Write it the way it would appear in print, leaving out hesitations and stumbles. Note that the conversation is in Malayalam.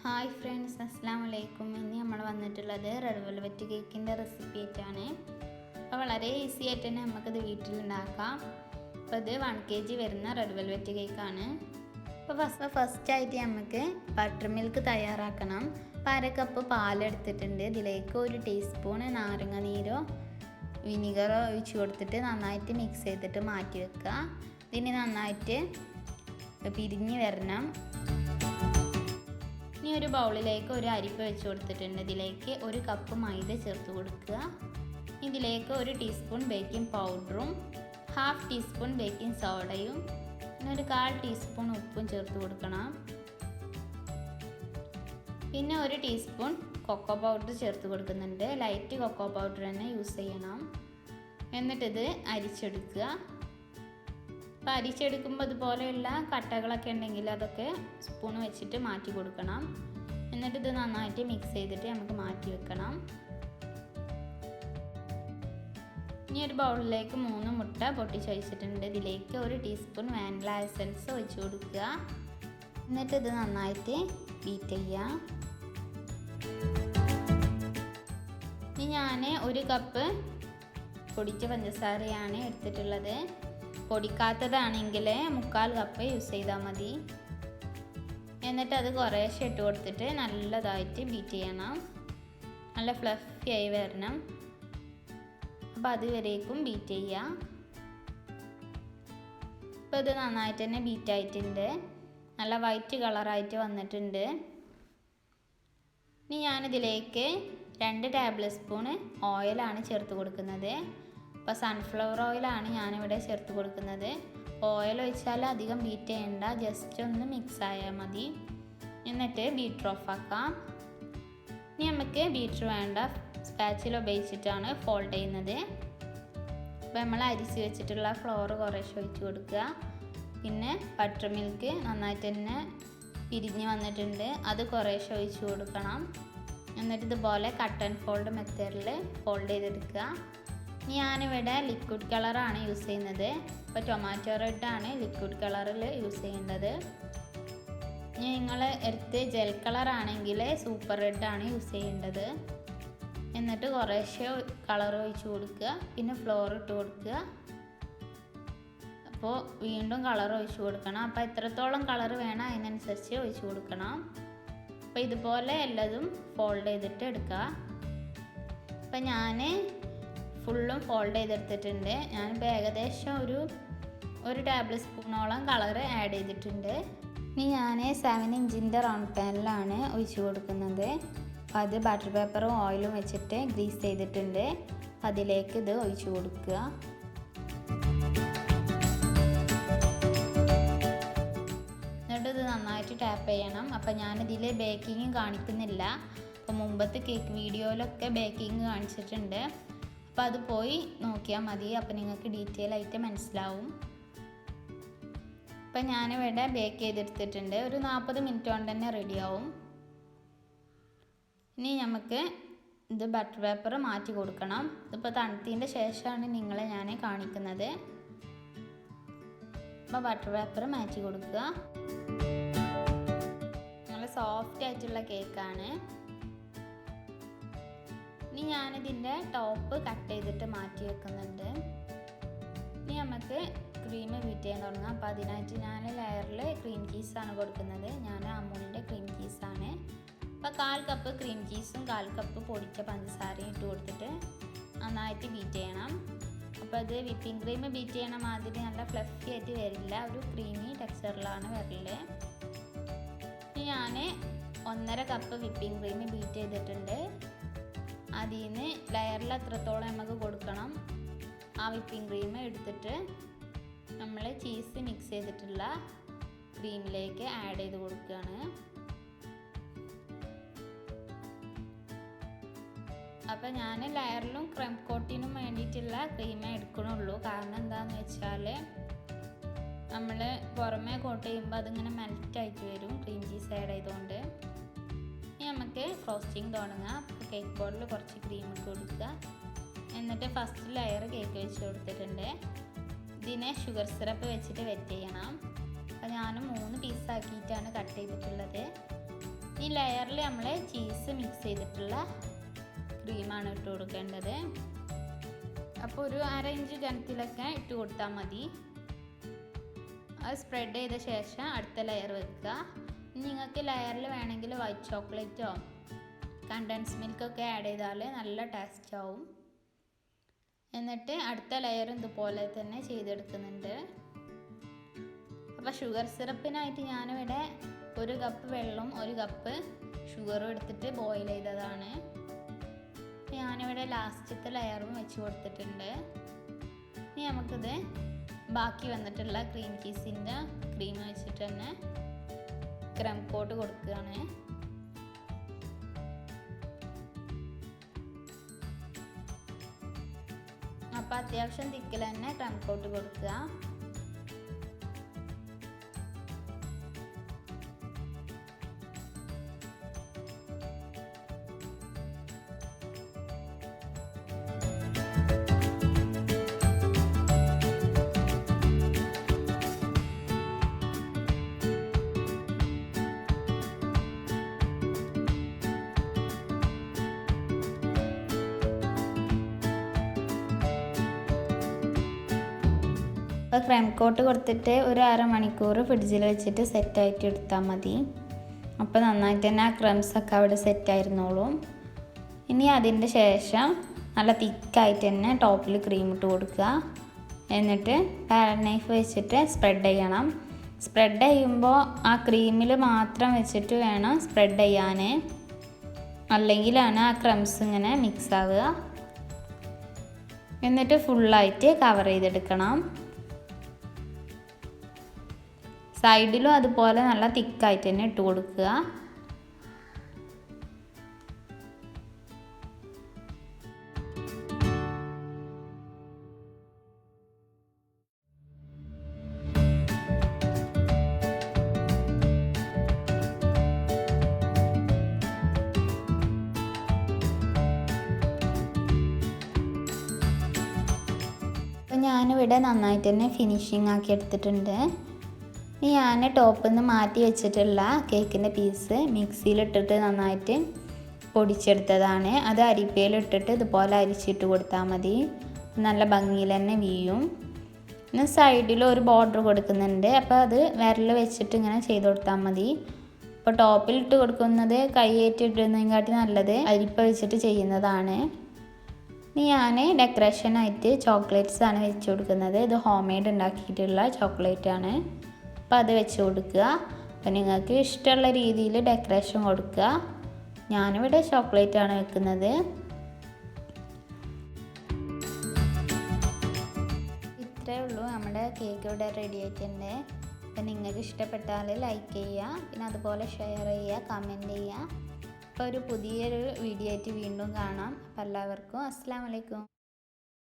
ഹായ് ഫ്രണ്ട്സ്, അസ്സാം വലൈക്കും. ഇന്ന് നമ്മൾ വന്നിട്ടുള്ളത് റെഡ് വെൽവെറ്റ് കേക്കിൻ്റെ റെസിപ്പി ആയിട്ടാണ്. അപ്പോൾ വളരെ ഈസി ആയിട്ട് തന്നെ നമുക്കിത് വീട്ടിലുണ്ടാക്കാം. അപ്പോൾ ഇത് 1 kg വരുന്ന റെഡ് വെൽവെറ്റ് കേക്കാണ്. അപ്പോൾ ഫസ്റ്റായിട്ട് നമുക്ക് ബട്ടർ മിൽക്ക് തയ്യാറാക്കണം. അപ്പോൾ 1 കപ്പ് പാലെടുത്തിട്ടുണ്ട്. ഇതിലേക്ക് 1 ടീസ്പൂൺ നാരങ്ങ നീരോ വിനീഗറോ ഒഴിച്ച് കൊടുത്തിട്ട് നന്നായിട്ട് മിക്സ് ചെയ്തിട്ട് മാറ്റി വെക്കുക. ഇതിന് നന്നായിട്ട് പിരിഞ്ഞ് വരണം. ഇനി ഒരു ബൗളിലേക്ക് ഒരു അരിപ്പ വെച്ച് കൊടുത്തിട്ടുണ്ട്. ഇതിലേക്ക് 1 കപ്പ് മൈദ ചേർത്ത് കൊടുക്കുക. ഇതിലേക്ക് 1 ടീസ്പൂൺ ബേക്കിംഗ് പൗഡറും 1/2 ടീസ്പൂൺ ബേക്കിംഗ് സോഡയും പിന്നെ 1/4 ടീസ്പൂൺ ഉപ്പും ചേർത്ത് കൊടുക്കണം. പിന്നെ 1 ടീസ്പൂൺ കൊക്കോ പൗഡർ ചേർത്ത് കൊടുക്കുന്നുണ്ട്. ലൈറ്റ് കൊക്കോ പൗഡർ തന്നെ യൂസ് ചെയ്യണം. എന്നിട്ടിത് അരിച്ചെടുക്കുക. അപ്പോൾ അരിച്ചെടുക്കുമ്പോൾ ഇതുപോലെയുള്ള കട്ടകളൊക്കെ ഉണ്ടെങ്കിൽ അതൊക്കെ സ്പൂൺ വെച്ചിട്ട് മാറ്റി കൊടുക്കണം. എന്നിട്ട് ഇത് നന്നായിട്ട് മിക്സ് ചെയ്തിട്ട് നമുക്ക് മാറ്റി വെക്കണം. ഇനി ഒരു ബൗളിലേക്ക് 3 മുട്ട പൊട്ടിച്ച് ഒഴിച്ചിട്ടുണ്ട്. ഇതിലേക്ക് 1 ടീസ്പൂൺ വാനില എസൻസ് ഒഴിച്ച് കൊടുക്കുക. എന്നിട്ട് ഇത് നന്നായിട്ട് ബീറ്റ് ചെയ്യുക. ഇനി ഞാൻ 1 കപ്പ് പൊടിച്ച പഞ്ചസാരയാണ് എടുത്തിട്ടുള്ളത്. പൊടിക്കാത്തതാണെങ്കിൽ 1/4 കപ്പ് യൂസ് ചെയ്താൽ മതി. എന്നിട്ട് അത് കുറേശ്ശെ ഇട്ട് കൊടുത്തിട്ട് നല്ലതായിട്ട് ബീറ്റ് ചെയ്യണം. നല്ല ഫ്ലഫി ആയി വരണം. അപ്പോൾ അതുവരേക്കും ബീറ്റ് ചെയ്യുക. ഇപ്പോൾ ഇത് നന്നായിട്ട് തന്നെ ബീറ്റ് ആയിട്ടുണ്ട്. നല്ല വൈറ്റ് കളറായിട്ട് വന്നിട്ടുണ്ട്. ഇനി ഞാനിതിലേക്ക് 2 ടേബിൾ സ്പൂൺ ഓയിലാണ് ചേർത്ത് കൊടുക്കുന്നത്. അപ്പോൾ സൺഫ്ലവർ ഓയിലാണ് ഞാനിവിടെ ചേർത്ത് കൊടുക്കുന്നത്. ഓയിൽ ഒഴിച്ചാൽ അധികം ബീറ്റ് ചെയ്യണ്ട, ജസ്റ്റ് ഒന്ന് മിക്സ് ആയാൽ മതി. എന്നിട്ട് ബീറ്റർ ഓഫ് ആക്കാം. ഇനി നമുക്ക് ബീറ്റർ വേണ്ട, സ്പാച്ചിൽ ഉപയോഗിച്ചിട്ടാണ് ഫോൾഡ് ചെയ്യുന്നത്. അപ്പോൾ നമ്മൾ അരിച്ച് വെച്ചിട്ടുള്ള ഫ്ലോർ കുറേശ്ശെ ഒഴിച്ച് കൊടുക്കുക. പിന്നെ ബട്ടർ മിൽക്ക് നന്നായിട്ട് തന്നെ പിരിഞ്ഞ് വന്നിട്ടുണ്ട്, അത് കുറേശ്ശെ ഒഴിച്ച് കൊടുക്കണം. എന്നിട്ട് ഇതുപോലെ കട്ട് ആൻഡ് ഫോൾഡ് മെത്തേഡിൽ ഫോൾഡ് ചെയ്തെടുക്കുക. ഞാനിവിടെ ലിക്വിഡ് കളറാണ് യൂസ് ചെയ്യുന്നത്. ഇപ്പോൾ ടൊമാറ്റോ റെഡാണ് ലിക്വിഡ് കളറിൽ യൂസ് ചെയ്യേണ്ടത്. നിങ്ങൾ എടുത്ത് ജെൽ കളറാണെങ്കിൽ സൂപ്പർ റെഡാണ് യൂസ് ചെയ്യേണ്ടത്. എന്നിട്ട് കുറേശ്ശെ കളർ ഒഴിച്ച് കൊടുക്കുക. പിന്നെ ഫ്ലോർ ഇട്ട് കൊടുക്കുക. അപ്പോൾ വീണ്ടും കളർ ഒഴിച്ച് കൊടുക്കണം. അപ്പോൾ എത്രത്തോളം കളർ വേണം അതിനനുസരിച്ച് ഒഴിച്ച് കൊടുക്കണം. അപ്പോൾ ഇതുപോലെ എല്ലാതും ഫോൾഡ് ചെയ്തിട്ട് എടുക്കുക. അപ്പോൾ ഞാൻ ഫുള്ളും ഫോൾഡ് ചെയ്തെടുത്തിട്ടുണ്ട്. ഞാനിപ്പോൾ ഏകദേശം ഒരു ടേബിൾ സ്പൂണോളം കളർ ആഡ് ചെയ്തിട്ടുണ്ട്. ഇനി ഞാൻ 7 ഇഞ്ചിൻ്റെ റൗണ്ട് പാനിലാണ് ഒഴിച്ച് കൊടുക്കുന്നത്. അപ്പോൾ അത് ബട്ടർ പേപ്പറും ഓയിലും വെച്ചിട്ട് ഗ്രീസ് ചെയ്തിട്ടുണ്ട്. അതിലേക്ക് ഇത് ഒഴിച്ച് കൊടുക്കുക. എന്നിട്ട് ഇത് നന്നായിട്ട് ടാപ്പ് ചെയ്യണം. അപ്പോൾ ഞാനിതിൽ ബേക്കിങ് കാണിക്കുന്നില്ല. അപ്പോൾ മുമ്പത്തെ കേക്ക് വീഡിയോയിലൊക്കെ ബേക്കിങ് കാണിച്ചിട്ടുണ്ട്. അപ്പോൾ അത് പോയി നോക്കിയാൽ മതി. അപ്പോൾ നിങ്ങൾക്ക് ഡീറ്റെയിൽ ആയിട്ട് മനസ്സിലാവും. അപ്പോൾ ഞാനിവിടെ ബേക്ക് ചെയ്തെടുത്തിട്ടുണ്ട്. ഒരു 40 മിനിറ്റ് കൊണ്ട് തന്നെ റെഡിയാവും. ഇനി നമുക്ക് ഇത് ബട്ടർ പേപ്പർ മാറ്റി കൊടുക്കണം. ഇതിപ്പോൾ തണുത്തതിൻ്റെ ശേഷമാണ് നിങ്ങളെ ഞാൻ കാണിക്കുന്നത്. അപ്പോൾ ബട്ടർ പേപ്പർ മാറ്റി കൊടുക്കുക. നല്ല സോഫ്റ്റ് ആയിട്ടുള്ള കേക്കാണ്. ഇനി ഞാനിതിൻ്റെ ടോപ്പ് കട്ട് ചെയ്തിട്ട് മാറ്റി വെക്കുന്നുണ്ട്. ഇനി നമുക്ക് ക്രീം ബീറ്റ് ചെയ്യാൻ തുടങ്ങാം. അപ്പോൾ അതിനായിട്ട് ഞാൻ ലെയറിൽ ക്രീം ചീസാണ് കൊടുക്കുന്നത്. ഞാൻ അമൂലിൻ്റെ ക്രീം ചീസാണ്. അപ്പോൾ 1/4 കപ്പ് ക്രീം ചീസും 1/4 കപ്പ് പൊടിച്ച പഞ്ചസാരയും ഇട്ട് കൊടുത്തിട്ട് നന്നായിട്ട് ബീറ്റ് ചെയ്യണം. അപ്പോൾ അത് വിപ്പിംഗ് ക്രീം ബീറ്റ് ചെയ്യണ മാതിരി നല്ല ഫ്ലഫി ആയിട്ട് വരില്ല, ഒരു ക്രീമി ടെക്സ്ചറിലാണ് വരല്. ഇനി ഞാൻ 1/2 കപ്പ് വിപ്പിംഗ് ക്രീം ബീറ്റ് ചെയ്തിട്ടുണ്ട്. അതിൽ നിന്ന് ലെയറിൽ എത്രത്തോളം നമുക്ക് കൊടുക്കണം ആ വിപ്പിംഗ് ക്രീം എടുത്തിട്ട് നമ്മൾ ചീസ് മിക്സ് ചെയ്തിട്ടുള്ള ക്രീമിലേക്ക് ആഡ് ചെയ്ത് കൊടുക്കുകയാണ്. അപ്പോൾ ഞാൻ ലെയറിലും ക്രീം കോട്ടിനും വേണ്ടിയിട്ടുള്ള ക്രീമേ എടുക്കണുള്ളൂ. കാരണം എന്താണെന്ന് വെച്ചാൽ നമ്മൾ പുറമേ കോട്ട് ചെയ്യുമ്പോൾ അതിങ്ങനെ മെൽറ്റായിട്ട് വരും, ക്രീം ചീസ് ആഡ് ചെയ്തുകൊണ്ട്. ഇനി നമുക്ക് ഫ്രോസ്റ്റിംഗ് തുടങ്ങാം. കേക്ക് ബോർഡിൽ കുറച്ച് ക്രീം ഇട്ട് കൊടുക്കുക. എന്നിട്ട് ഫസ്റ്റ് ലെയർ കേക്ക് വെച്ച് കൊടുത്തിട്ടുണ്ട്. ഇതിനെ ഷുഗർ സിറപ്പ് വെച്ചിട്ട് വെറ്റ് ചെയ്യണം. അപ്പോൾ ഞാൻ 3 പീസാക്കിയിട്ടാണ് കട്ട് ചെയ്തിട്ടുള്ളത്. ഈ ലെയറിൽ നമ്മൾ ചീസ് മിക്സ് ചെയ്തിട്ടുള്ള ക്രീമാണ് ഇട്ട് കൊടുക്കേണ്ടത്. അപ്പോൾ ഒരു 1/2 ഇഞ്ച് കനത്തിലൊക്കെ ഇട്ട് കൊടുത്താൽ മതി. അത് സ്പ്രെഡ് ചെയ്ത ശേഷം അടുത്ത ലെയർ വെക്കുക. നിങ്ങൾക്ക് ലെയറിൽ വേണമെങ്കിൽ വൈറ്റ് ചോക്ലേറ്റോ കണ്ടൻസ് മിൽക്കൊക്കെ ആഡ് ചെയ്താൽ നല്ല ടേസ്റ്റ് ആവും. എന്നിട്ട് അടുത്ത ലെയറും ഇതുപോലെ തന്നെ ചെയ്തെടുക്കുന്നുണ്ട്. അപ്പോൾ ഷുഗർ സിറപ്പിനായിട്ട് ഞാനിവിടെ 1 കപ്പ് വെള്ളവും 1 കപ്പ് ഷുഗറും എടുത്തിട്ട് ബോയിൽ ചെയ്തതാണ്. ഞാനിവിടെ ലാസ്റ്റത്തെ ലെയറും വെച്ച് കൊടുത്തിട്ടുണ്ട്. ഇനി നമുക്കിത് ബാക്കി വന്നിട്ടുള്ള ക്രീം ചീസിൻ്റെ ക്രീം വെച്ചിട്ട് തന്നെ ക്രം കോട്ട് കൊടുക്കുകയാണ്. അപ്പോൾ അത്യാവശ്യം തിക്കിൽ തന്നെ ക്രം കോട്ട് കൊടുക്കുക. അപ്പോൾ ക്രീം കോട്ട് കൊടുത്തിട്ട് ഒരു 1/2 മണിക്കൂർ ഫ്രിഡ്ജിൽ വെച്ചിട്ട് സെറ്റായിട്ട് എടുത്താൽ മതി. അപ്പോൾ നന്നായിട്ട് തന്നെ ആ ക്രംസൊക്കെ അവിടെ സെറ്റായിരുന്നോളും. ഇനി അതിൻ്റെ ശേഷം നല്ല തിക്കായിട്ട് തന്നെ ടോപ്പിൽ ക്രീം ഇട്ട് കൊടുക്കുക. എന്നിട്ട് പാരൻ നൈഫ് വെച്ചിട്ട് സ്പ്രെഡ് ചെയ്യണം. സ്പ്രെഡ് ചെയ്യുമ്പോൾ ആ ക്രീമിൽ മാത്രം വെച്ചിട്ട് വേണം സ്പ്രെഡ് ചെയ്യാൻ, അല്ലെങ്കിലാണ് ആ ക്രംസ് ഇങ്ങനെ മിക്സ് ആവുക. എന്നിട്ട് ഫുള്ളായിട്ട് കവർ ചെയ്തെടുക്കണം. സൈഡിലും അതുപോലെ നല്ല തിക്കായിട്ട് തന്നെ ഇട്ട് കൊടുക്കുക. അപ്പോൾ ഞാനിവിടെ നന്നായിട്ട് തന്നെ ഫിനിഷിംഗ് ആക്കി എടുത്തിട്ടുണ്ട്. ഇനി ഞാൻ ടോപ്പിൽ നിന്ന് മാറ്റി വെച്ചിട്ടുള്ള കേക്കിൻ്റെ പീസ് മിക്സിയിലിട്ടിട്ട് നന്നായിട്ട് പൊടിച്ചെടുത്തതാണ്. അത് അരിപ്പയിലിട്ടിട്ട് ഇതുപോലെ അരിച്ചിട്ട് കൊടുത്താൽ മതി. നല്ല ഭംഗിയിൽ തന്നെ വീയും. പിന്നെ സൈഡിൽ ഒരു ബോർഡർ കൊടുക്കുന്നുണ്ട്. അപ്പോൾ അത് വിരൽ വെച്ചിട്ട് ഇങ്ങനെ ചെയ്ത് കൊടുത്താൽ മതി. അപ്പോൾ ടോപ്പിലിട്ട് കൊടുക്കുന്നത് കൈയേറ്റിടുന്നതിനെക്കാട്ടി നല്ലത് അരിപ്പ വെച്ചിട്ട് ചെയ്യുന്നതാണ്. ഇനി ഞാൻ ഡെക്കറേഷനായിട്ട് ചോക്ലേറ്റ്സ് ആണ് വെച്ച് കൊടുക്കുന്നത്. ഇത് ഹോം മെയ്ഡ് ഉണ്ടാക്കിയിട്ടുള്ള ചോക്ലേറ്റ് ആണ്. അപ്പോൾ അത് വെച്ച് കൊടുക്കുക. അപ്പോൾ നിങ്ങൾക്ക് ഇഷ്ടമുള്ള രീതിയിൽ ഡെക്കറേഷൻ കൊടുക്കുക. ഞാനിവിടെ ചോക്ലേറ്റ് ആണ് വെക്കുന്നത്. ഇത്രയേ ഉള്ളൂ, നമ്മുടെ കേക്ക് ഇവിടെ റെഡി ആയിട്ടുണ്ട്. അപ്പോൾ നിങ്ങൾക്ക് ഇഷ്ടപ്പെട്ടാൽ ലൈക്ക് ചെയ്യുക, പിന്നെ അതുപോലെ ഷെയർ ചെയ്യുക, കമൻറ്റ് ചെയ്യുക. അപ്പോൾ ഒരു പുതിയൊരു വീഡിയോ ആയിട്ട് വീണ്ടും കാണാം. അപ്പോൾ എല്ലാവർക്കും അസ്സലാമു അലൈക്കും.